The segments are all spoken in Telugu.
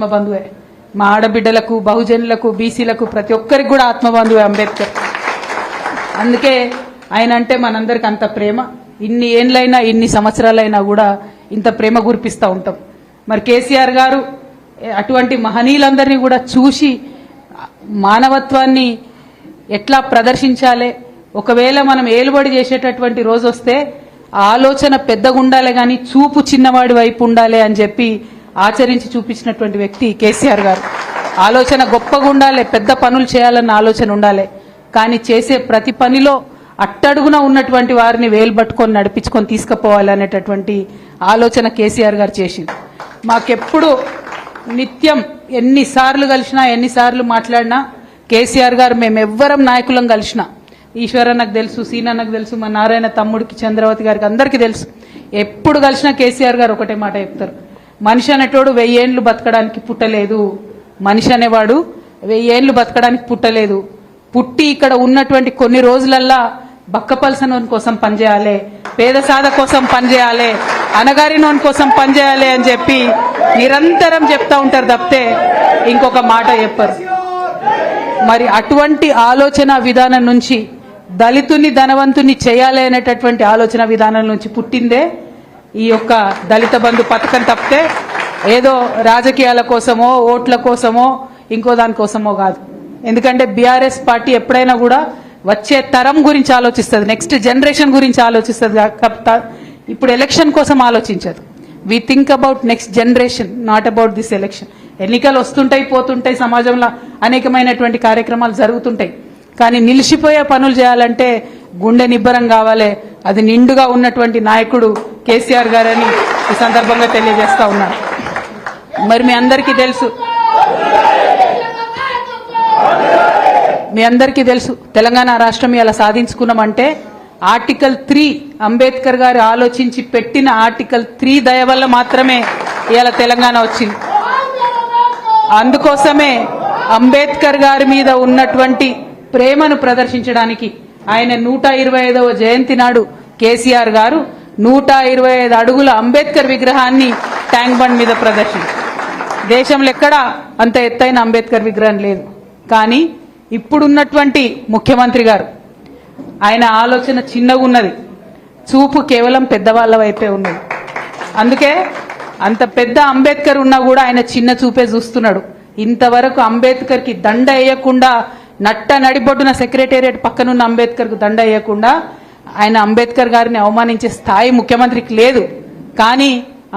ఆత్మబంధువే. మా ఆడబిడ్డలకు, బహుజనులకు, బీసీలకు ప్రతి ఒక్కరికి కూడా ఆత్మబంధువే అంబేద్కర్. అందుకే ఆయన అంటే మనందరికి అంత ప్రేమ. ఇన్ని ఏండ్లైనా, ఇన్ని సంవత్సరాలైనా కూడా ఇంత ప్రేమ గురిపిస్తూ ఉంటాం. మరి కేసీఆర్ గారు అటువంటి మహనీయులందరినీ కూడా చూసి మానవత్వాన్ని ఎట్లా ప్రదర్శించాలి, ఒకవేళ మనం ఏలుబడి చేసేటటువంటి రోజు వస్తే ఆలోచన పెద్దగా ఉండాలి కానీ చూపు చిన్నవాడి వైపు ఉండాలి అని చెప్పి ఆచరించి చూపించినటువంటి వ్యక్తి కేసీఆర్ గారు. ఆలోచన గొప్పగా ఉండాలి, పెద్ద పనులు చేయాలన్న ఆలోచన ఉండాలి, కానీ చేసే ప్రతి పనిలో అట్టడుగున ఉన్నటువంటి వారిని వేలు పట్టుకొని నడిపించుకొని తీసుకుపోవాలి అనేటటువంటి ఆలోచన కేసీఆర్ గారు చేసింది. మాకెప్పుడు నిత్యం ఎన్నిసార్లు కలిసినా, ఎన్నిసార్లు మాట్లాడినా కేసీఆర్ గారు మేమెవ్వరం నాయకులం కలిసినా, ఈశ్వరన్నకు తెలుసు, సీనన్నకు తెలుసు, మా నారాయణ తమ్ముడికి, చంద్రవతి గారికి అందరికీ తెలుసు, ఎప్పుడు కలిసినా కేసీఆర్ గారు ఒకటే మాట చెప్తారు, మనిషి అనేటోడు 1000 ఏళ్ళు బతకడానికి పుట్టలేదు, మనిషి అనేవాడు 1000 ఏళ్ళు బతకడానికి పుట్టలేదు, పుట్టి ఇక్కడ ఉన్నటువంటి కొన్ని రోజులల్లా బక్కపల్సనోని కోసం పనిచేయాలి, పేద సాధ కోసం పనిచేయాలి, అనగారినోని కోసం పనిచేయాలి అని చెప్పి నిరంతరం చెప్తా ఉంటారు తప్పితే ఇంకొక మాట చెప్పరు. మరి అటువంటి ఆలోచన విధానం నుంచి దళితుని ధనవంతుని చేయాలి అనేటటువంటి ఆలోచన విధానం నుంచి పుట్టిందే ఈ యొక్క దళిత బంధు పథకం తప్పితే ఏదో రాజకీయాల కోసమో, ఓట్ల కోసమో, ఇంకో దానికోసమో కాదు. ఎందుకంటే బీఆర్ఎస్ పార్టీ ఎప్పుడైనా కూడా వచ్చే తరం గురించి ఆలోచిస్తుంది, నెక్స్ట్ జనరేషన్ గురించి ఆలోచిస్తుంది. ఇప్పుడు ఎలక్షన్ కోసం ఆలోచించదు. We think about next generation, not about this election. ఎన్నికలు వస్తుంటాయి, పోతుంటాయి, సమాజంలో అనేకమైనటువంటి కార్యక్రమాలు జరుగుతుంటాయి, కానీ నిలిచిపోయే పనులు చేయాలంటే గుండె నిబ్బరం కావాలి. అది నిండుగా ఉన్నటువంటి నాయకుడు కేసీఆర్ గారని ఈ సందర్భంగా తెలియజేస్తా ఉన్నారు. మరి మీ అందరికీ తెలుసు తెలంగాణ రాష్ట్రం ఇలా సాధించుకున్నామంటే ఆర్టికల్ 3 అంబేద్కర్ గారు ఆలోచించి పెట్టిన ఆర్టికల్ 3 దయ వల్ల మాత్రమే ఇలా తెలంగాణ వచ్చింది. అందుకోసమే అంబేద్కర్ గారి మీద ఉన్నటువంటి ప్రేమను ప్రదర్శించడానికి ఆయన 125వ జయంతి నాడు కేసీఆర్ గారు 125 అడుగుల అంబేద్కర్ విగ్రహాన్ని ట్యాంక్ బండ్ మీద ప్రదర్శించారు. దేశంలో ఎక్కడా అంత ఎత్తైన అంబేద్కర్ విగ్రహం లేదు. కానీ ఇప్పుడున్నటువంటి ముఖ్యమంత్రి గారు ఆయన ఆలోచన చిన్నగా ఉన్నది, చూపు కేవలం పెద్దవాళ్ళ వైపే ఉన్నది. అందుకే అంత పెద్ద అంబేద్కర్ ఉన్నా కూడా ఆయన చిన్న చూపే చూస్తున్నాడు. ఇంతవరకు అంబేద్కర్కి దండ వేయకుండా, నట్ట నడిబొడ్డున సెక్రటేరియట్ పక్కనున్న అంబేద్కర్కు దండ వేయకుండా ఆయన అంబేద్కర్ గారిని అవమానించే స్థాయి ముఖ్యమంత్రికి లేదు. కానీ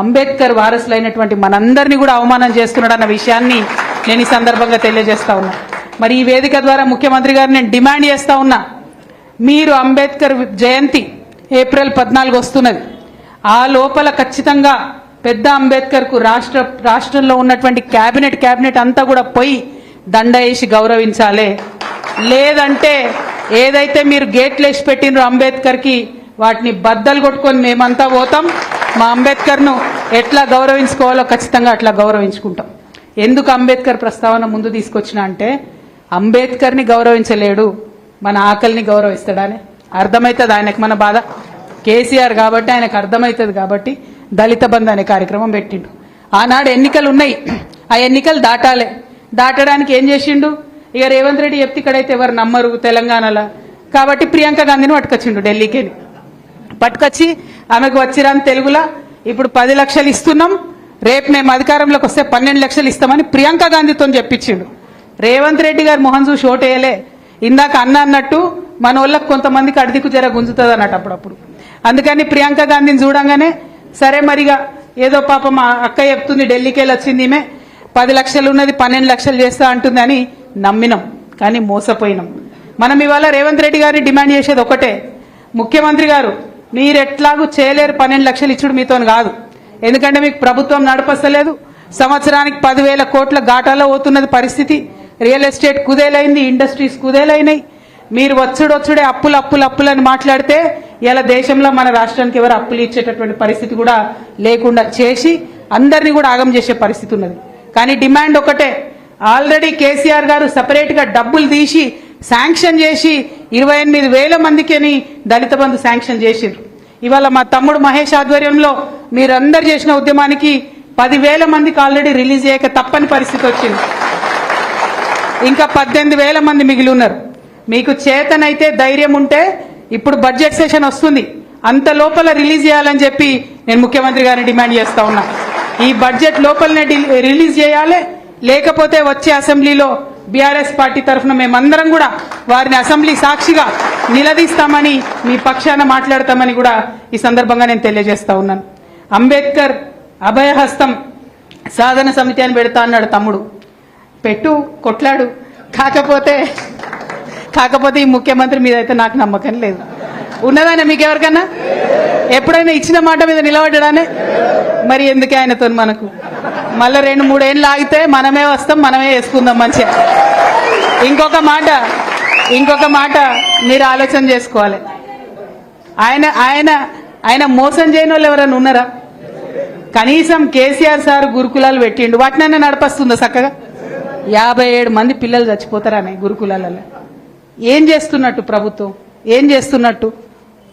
అంబేద్కర్ వారసులైనటువంటి మనందరినీ కూడా అవమానం చేస్తున్నాడు అన్న విషయాన్ని నేను ఈ సందర్భంగా తెలియజేస్తా ఉన్నా. మరి ఈ వేదిక ద్వారా ముఖ్యమంత్రి గారిని నేను డిమాండ్ చేస్తా ఉన్నా, మీరు అంబేద్కర్ జయంతి ఏప్రిల్ 14 వస్తున్నది, ఆ లోపల ఖచ్చితంగా పెద్ద అంబేద్కర్కు రాష్ట్రంలో ఉన్నటువంటి క్యాబినెట్ అంతా కూడా పోయి దండ వేసి గౌరవించాలి. లేదంటే ఏదైతే మీరు గేట్లు వేసి పెట్టినరో అంబేద్కర్కి వాటిని బద్దలు కొట్టుకొని మేమంతా పోతాం, మా అంబేద్కర్ను ఎట్లా గౌరవించుకోవాలో ఖచ్చితంగా అట్లా గౌరవించుకుంటాం. ఎందుకు అంబేద్కర్ ప్రస్తావన ముందు తీసుకొచ్చినా అంటే అంబేద్కర్ని గౌరవించలేడు, మన ఆకలిని గౌరవిస్తాడని అర్థమవుతుంది ఆయనకు. మన బాధ కేసీఆర్ కాబట్టి ఆయనకు అర్థమవుతుంది కాబట్టి దళిత బంధు అనే కార్యక్రమం పెట్టిండు. ఆనాడు ఎన్నికలు ఉన్నాయి, ఆ ఎన్నికలు దాటడానికి ఏం చేసిండు, ఇక రేవంత్ రెడ్డి చెప్తే ఇక్కడైతే ఎవరు నమ్మరు తెలంగాణలో కాబట్టి ప్రియాంక గాంధీని పట్టుకొచ్చిండు, ఢిల్లీకి పట్టుకొచ్చి ఆమెకు వచ్చిరాని తెలుగులా ఇప్పుడు 10 లక్షలు ఇస్తున్నాం, రేపు మేము అధికారంలోకి వస్తే 12 లక్షలు ఇస్తామని ప్రియాంక గాంధీతో చెప్పించిండు. రేవంత్ రెడ్డి గారు మొహం చూసి ఓటేయలే. ఇందాక అన్నట్టు మన వాళ్ళకి కొంతమందికి అడిదికు జర గుంజుతుంది అన్నట్టు అప్పుడప్పుడు. అందుకని ప్రియాంక గాంధీని చూడంగానే సరే మరిగా ఏదో పాపం అక్క చెప్తుంది, ఢిల్లీకి వెళ్ళి వచ్చింది ఈమె 10 లక్షలు ఉన్నది 12 లక్షలు చేస్తా అంటుంది అని నమ్మినాం, కానీ మోసపోయినాం. మనం ఇవాళ రేవంత్ రెడ్డి గారిని డిమాండ్ చేసేది ఒకటే, ముఖ్యమంత్రి గారు మీరు ఎట్లాగూ చేయలేరు, 12 లక్షలు ఇచ్చుడు మీతో కాదు, ఎందుకంటే మీకు ప్రభుత్వం నడపస్తలేదు, సంవత్సరానికి 10,000 కోట్ల ఘాటాలో పోతున్నది పరిస్థితి, రియల్ ఎస్టేట్ కుదేలైంది, ఇండస్ట్రీస్ కుదేలైనాయి, మీరు వచ్చుడే అప్పులని మాట్లాడితే ఇలా దేశంలో మన రాష్ట్రానికి ఎవరు అప్పులు ఇచ్చేటటువంటి పరిస్థితి కూడా లేకుండా చేసి అందరినీ కూడా ఆగం చేసే పరిస్థితి ఉన్నది. కానీ డిమాండ్ ఒకటే, ఆల్రెడీ కేసీఆర్ గారు సపరేట్గా డబ్బులు తీసి శాంక్షన్ చేసి 28,000 మందికి దళిత బంధు శాంక్షన్ చేసిండ్రు. ఇవాళ మా తమ్ముడు మహేష్ ఆధ్వర్యంలో మీరందరు చేసిన ఉద్యమానికి 10,000 మందికి ఆల్రెడీ రిలీజ్ చేయక తప్పని పరిస్థితి వచ్చింది. ఇంకా 18,000 మంది మిగిలి ఉన్నారు. మీకు చేతనైతే ధైర్యం ఉంటే ఇప్పుడు బడ్జెట్ సెషన్ వస్తుంది, అంత లోపల రిలీజ్ చేయాలని చెప్పి నేను ముఖ్యమంత్రి గారిని డిమాండ్ చేస్తా ఉన్నా. ఈ బడ్జెట్ లోపలనే రిలీజ్ చేయాలి, లేకపోతే వచ్చే అసెంబ్లీలో బీఆర్ఎస్ పార్టీ తరఫున మేమందరం కూడా వారిని అసెంబ్లీ సాక్షిగా నిలదీస్తామని, మీ పక్షాన మాట్లాడతామని కూడా ఈ సందర్భంగా నేను తెలియజేస్తా ఉన్నాను. అంబేద్కర్ అభయహస్తం సాధన సమితి అని పెడతా అన్నాడు తమ్ముడు. పెట్టు, కొట్లాడు. కాకపోతే ఈ ముఖ్యమంత్రి మీద అయితే నాకు నమ్మకం లేదు. ఉన్నదానే మీకెవరికన్నా? ఎప్పుడైనా ఇచ్చిన మాట మీద నిలబడ్డానే? మరి ఎందుకే ఆయనతో మనకు? మళ్ళీ 2-3 ఏళ్ళు ఆగితే మనమే వస్తాం, మనమే వేసుకుందాం మంచిగా. ఇంకొక మాట మీరు ఆలోచన చేసుకోవాలి. ఆయన మోసం చేయని వాళ్ళు ఎవరైనా ఉన్నారా? కనీసం కేసీఆర్ సార్ గురుకులాలు పెట్టిండు, వాటినైనా నడపస్తుందా చక్కగా? 57 మంది పిల్లలు చచ్చిపోతారనే గురుకులాలలో. ఏం చేస్తున్నట్టు ప్రభుత్వం? ఏం చేస్తున్నట్టు?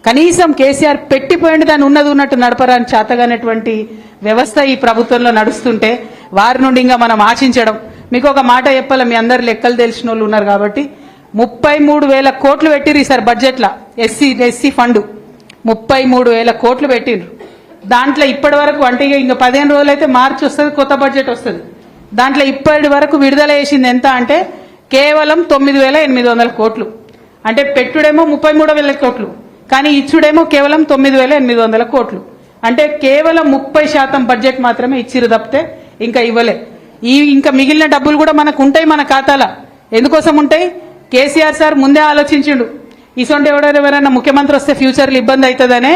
కనీసం కేసీఆర్ పెట్టిపోయింది, దాన్ని ఉన్నట్టు నడపరాని చేతగానటువంటి వ్యవస్థ ఈ ప్రభుత్వంలో నడుస్తుంటే వారి నుండి ఇంకా మనం ఆశించడం. మీకు ఒక మాట చెప్పాలి, మీ అందరు లెక్కలు తెలిసిన వాళ్ళు ఉన్నారు కాబట్టి, 33,000 కోట్లు పెట్టిరు ఈసారి బడ్జెట్లో. ఎస్సీ ఫండ్ 33,000 కోట్లు పెట్టిండ్రు. దాంట్లో ఇప్పటి వరకు అంటే ఇంకా 15 రోజులు అయితే మార్చి వస్తుంది, కొత్త బడ్జెట్ వస్తుంది. దాంట్లో ఇప్పటి వరకు విడుదల చేసింది ఎంత అంటే కేవలం 9,800 కోట్లు. అంటే పెట్టుడేమో 33,000 కోట్లు, కానీ ఇచ్చుడేమో కేవలం 9,800 కోట్లు. అంటే కేవలం 30% బడ్జెట్ మాత్రమే ఇచ్చిరు తప్పితే ఇంకా ఇవ్వలే. ఇంకా మిగిలిన డబ్బులు కూడా మనకు ఉంటాయి మన ఖాతాలో. ఎందుకోసం ఉంటాయి? కేసీఆర్ సార్ ముందే ఆలోచించిండు, ఇసొంటి ఎవరైనా ముఖ్యమంత్రి వస్తే ఫ్యూచర్లో ఇబ్బంది అవుతుందనే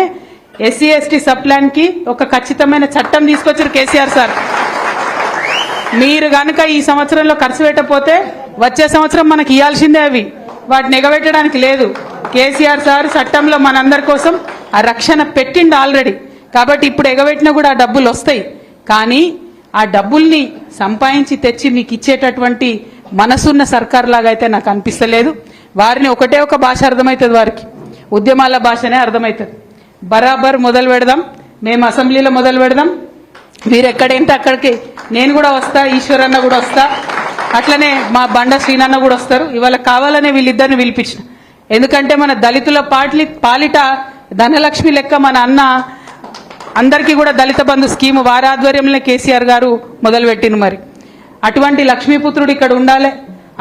SC/ST సబ్ ప్లాన్ కి ఒక ఖచ్చితమైన చట్టం తీసుకొచ్చారు కేసీఆర్ సార్. మీరు గనుక ఈ సంవత్సరంలో ఖర్చు పెట్టకపోతే వచ్చే సంవత్సరం మనకి ఇవ్వాల్సిందే అవి, వాటిని ఎగబెట్టడానికి లేదు. కేసీఆర్ సార్ చట్టంలో మనందరి కోసం ఆ రక్షణ పెట్టిండు ఆల్రెడీ. కాబట్టి ఇప్పుడు ఎగబెట్టినా కూడా ఆ డబ్బులు వస్తాయి. కానీ ఆ డబ్బుల్ని సంపాదించి తెచ్చి మీకు ఇచ్చేటటువంటి మనసున్న సర్కార్ లాగా అయితే నాకు అనిపిస్తలేదు. వారిని ఒకటే ఒక భాష అర్థమవుతుంది, వారికి ఉద్యమాల భాషనే అర్థమవుతుంది. బరాబర్ మొదలు పెడదాం, మేము అసెంబ్లీలో మొదలు పెడదాం. మీరు ఎక్కడేంటే అక్కడికి నేను కూడా వస్తా, ఈశ్వరన్న కూడా వస్తా, అట్లనే మా బండ శ్రీనన్న కూడా వస్తారు. ఇవాళ కావాలనే వీళ్ళిద్దరిని పిలిపించిన. ఎందుకంటే మన దళితుల పాలిట ధనలక్ష్మి లెక్క మన అన్న అందరికీ కూడా దళిత బంధు స్కీము వారి ఆధ్వర్యంలో కేసీఆర్ గారు మొదలుపెట్టిన. మరి అటువంటి లక్ష్మీపుత్రుడు ఇక్కడ ఉండాలి.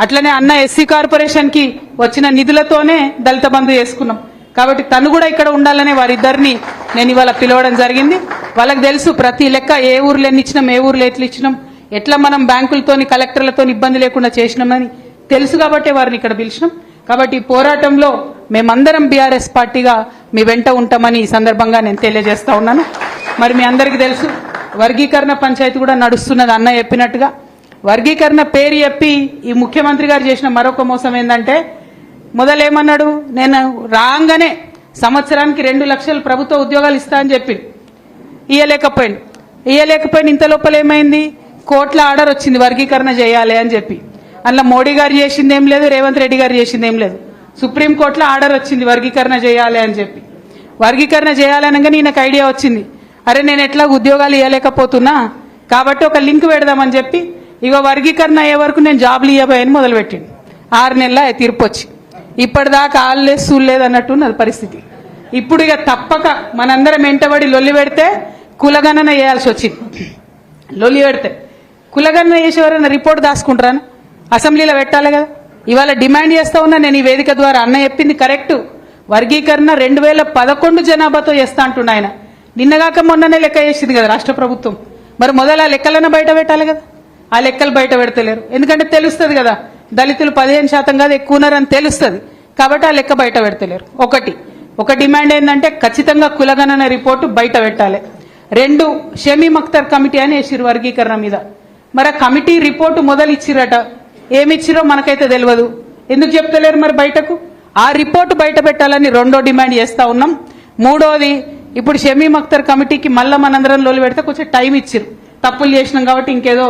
అట్లనే అన్న ఎస్సీ కార్పొరేషన్కి వచ్చిన నిధులతోనే దళిత బంధు చేసుకున్నాం. కాబట్టి తను కూడా ఇక్కడ ఉండాలనే వారిద్దరిని నేను ఇవాళ పిలవడం జరిగింది. వాళ్ళకి తెలుసు ప్రతి లెక్క ఏ ఊర్లో ఎన్ని ఇచ్చినాం, ఏ ఊర్లో ఎట్లా ఇచ్చినాం, ఎట్లా మనం బ్యాంకులతోని కలెక్టర్లతో ఇబ్బంది లేకుండా చేసినామని తెలుసు. కాబట్టి వారిని ఇక్కడ పిలిచినాం. కాబట్టి ఈ పోరాటంలో మేమందరం బీఆర్ఎస్ పార్టీగా మీ వెంట ఉంటామని ఈ సందర్భంగా నేను తెలియజేస్తా ఉన్నాను. మరి మీ అందరికీ తెలుసు వర్గీకరణ పంచాయతీ కూడా నడుస్తున్నది. అన్న చెప్పినట్టుగా వర్గీకరణ పేరు చెప్పి ఈ ముఖ్యమంత్రి గారు చేసిన మరొక మోసం ఏంటంటే, మొదలేమన్నాడు, నేను రాగానే సంవత్సరానికి 2 లక్షలు ప్రభుత్వ ఉద్యోగాలు ఇస్తా అని చెప్పి ఇయ్యలేకపోయింది. ఇంత లోపల ఏమైంది, కోర్టుల ఆర్డర్ వచ్చింది వర్గీకరణ చేయాలి అని చెప్పి. అందులో మోడీ గారు చేసింది ఏం లేదు, రేవంత్ రెడ్డి గారు చేసింది ఏం లేదు. సుప్రీంకోర్టులో ఆర్డర్ వచ్చింది వర్గీకరణ చేయాలి అని చెప్పి. వర్గీకరణ చేయాలనగా నాకు ఐడియా వచ్చింది, అరే నేను ఎట్లా ఉద్యోగాలు ఇవ్వలేకపోతున్నా కాబట్టి ఒక లింక్ పెడదామని చెప్పి ఇగో వర్గీకరణ అయ్యే వరకు నేను జాబ్లు ఇవ్వబోయని మొదలుపెట్టింది. 6 నెలల తీర్పు వచ్చి ఇప్పటిదాకా ఆల్లేదు సూళ్ళలేదు అన్నట్టున్నది పరిస్థితి. ఇప్పుడు ఇక తప్పక మనందరం వెంటబడి లొల్లి పెడితే కులగణన చేయాల్సి వచ్చింది. లొల్లి పెడితే కులగణన చేసేవారైనా రిపోర్ట్ దాచుకుంటారా? అసెంబ్లీలో పెట్టాలి కదా. ఇవాళ డిమాండ్ చేస్తా ఉన్నా నేను ఈ వేదిక ద్వారా, అన్న చెప్పింది కరెక్ట్. వర్గీకరణ 2011 జనాభాతో చేస్తా అంటున్నా ఆయన. నిన్నగాక మొన్ననే లెక్క చేసింది కదా రాష్ట్ర ప్రభుత్వం. మరి మొదలు ఆ లెక్కలన్నా బయట పెట్టాలి కదా. ఆ లెక్కలు బయట పెడతలేరు. ఎందుకంటే తెలుస్తుంది కదా దళితులు 15% కాదు ఎక్కువ ఉన్నారని తెలుస్తుంది. కాబట్టి ఆ లెక్క బయట పెడతలేరు. ఒక డిమాండ్ ఏంటంటే ఖచ్చితంగా కులగణన రిపోర్టు బయట పెట్టాలి. 2 షమీమ్ అఖ్తర్ కమిటీ అని వేసిరు వర్గీకరణ మీద. మరి ఆ కమిటీ రిపోర్టు మొదలు ఇచ్చిరట, ఏమిచ్చిరో మనకైతే తెలియదు. ఎందుకు చెప్తలేరు మరి బయటకు? ఆ రిపోర్టు బయట పెట్టాలని 2వ డిమాండ్ చేస్తా ఉన్నాం. 3వది, ఇప్పుడు షమీమ్ అఖ్తర్ కమిటీకి మళ్ళా మనందరం లోలు పెడితే కొంచెం టైం ఇచ్చిరు, తప్పులు చేసినాం కాబట్టి ఇంకేదో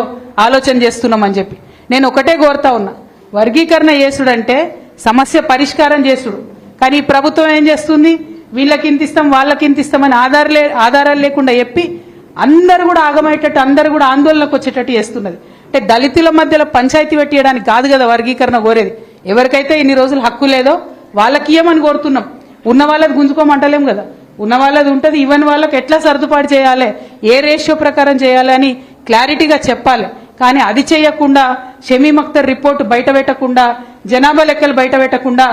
ఆలోచన చేస్తున్నాం అని చెప్పి. నేను ఒకటే కోరుతా ఉన్నా, వర్గీకరణ చేసుడంటే సమస్య పరిష్కారం చేసుడు. కానీ ఈ ప్రభుత్వం ఏం చేస్తుంది, వీళ్ళకి ఇంత ఇస్తాం వాళ్ళకి ఇంత ఇస్తామని ఆధారాలు లేకుండా చెప్పి అందరు కూడా ఆగమయ్యేటట్టు, అందరు కూడా ఆందోళనకు వచ్చేటట్టు చేస్తున్నది. అంటే దళితుల మధ్యలో పంచాయతీ పెట్టేయడానికి కాదు కదా వర్గీకరణ కోరేది. ఎవరికైతే ఇన్ని రోజులు హక్కు లేదో వాళ్ళకి ఇయ్యమని కోరుతున్నాం. ఉన్న వాళ్ళది గుంజుకోమంటలేం కదా. ఉన్న వాళ్ళది ఉంటుంది, ఇవ్వని వాళ్ళకి ఎట్లా సర్దుబాటు చేయాలి, ఏ రేషియో ప్రకారం చేయాలి అని క్లారిటీగా చెప్పాలి. కానీ అది చేయకుండా, షమీమ్ అఖ్తర్ రిపోర్టు బయట పెట్టకుండా, జనాభా లెక్కలు బయట పెట్టకుండా,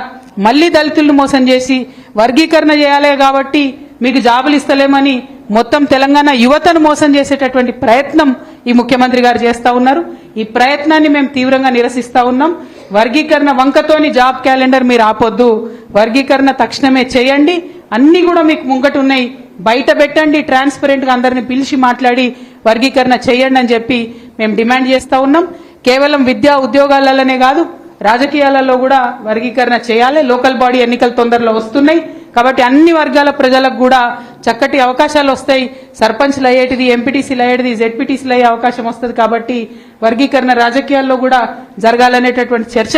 మళ్లీ దళితులను మోసం చేసి వర్గీకరణ చేయాలి కాబట్టి మీకు జాబులు ఇస్తలేమని మొత్తం తెలంగాణ యువతను మోసం చేసేటటువంటి ప్రయత్నం ఈ ముఖ్యమంత్రి గారు చేస్తా ఉన్నారు. ఈ ప్రయత్నాన్ని మేము తీవ్రంగా నిరసిస్తా ఉన్నాం. వర్గీకరణ వంకతోని జాబ్ క్యాలెండర్ మీరు ఆపొద్దు, వర్గీకరణ తక్షణమే చేయండి. అన్ని కూడా మీకు ముంగట ఉన్నాయి, బయట పెట్టండి, ట్రాన్స్పరెంట్ గా అందరిని పిలిచి మాట్లాడి వర్గీకరణ చేయండి అని చెప్పి మేము డిమాండ్ చేస్తా ఉన్నాం. కేవలం విద్యా ఉద్యోగాలలోనే కాదు, రాజకీయాలలో కూడా వర్గీకరణ చేయాలి. లోకల్ బాడీ ఎన్నికలు తొందరలో వస్తున్నాయి కాబట్టి అన్ని వర్గాల ప్రజలకు కూడా చక్కటి అవకాశాలు వస్తాయి. సర్పంచ్లు అయ్యేటిది, ఎంపీటీసీలు అయ్యేటిది, జెడ్పీటీసీలు అయ్యే అవకాశం వస్తుంది. కాబట్టి వర్గీకరణ రాజకీయాల్లో కూడా జరగాలనేటటువంటి చర్చ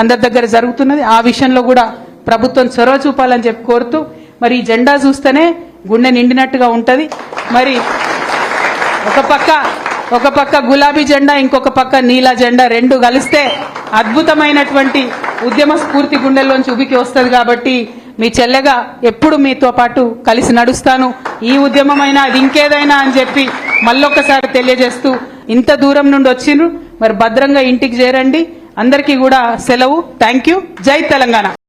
అందరి దగ్గర జరుగుతున్నది. ఆ విషయంలో కూడా ప్రభుత్వం చొరవ చూపాలని చెప్పి కోరుతూ, మరి ఈ జెండా చూస్తేనే గుండె నిండినట్టుగా ఉంటది. మరి ఒక పక్క గులాబీ జెండా, ఇంకొక పక్క నీల జెండా రెండు కలిస్తే అద్భుతమైనటువంటి ఉద్యమ స్ఫూర్తి గుండెల్లోంచి ఉబికి వస్తుంది. కాబట్టి మీ చెల్లెగా ఎప్పుడు మీతో పాటు కలిసి నడుస్తాను. ఈ ఉద్యమమైనా అది ఇంకేదైనా అని చెప్పి మళ్ళొక్కసారి తెలియజేస్తూ, ఇంత దూరం నుండి వచ్చిండ్రు, మరి భద్రంగా ఇంటికి చేరండి. అందరికీ కూడా సెలవు. Thank you. జై తెలంగాణ.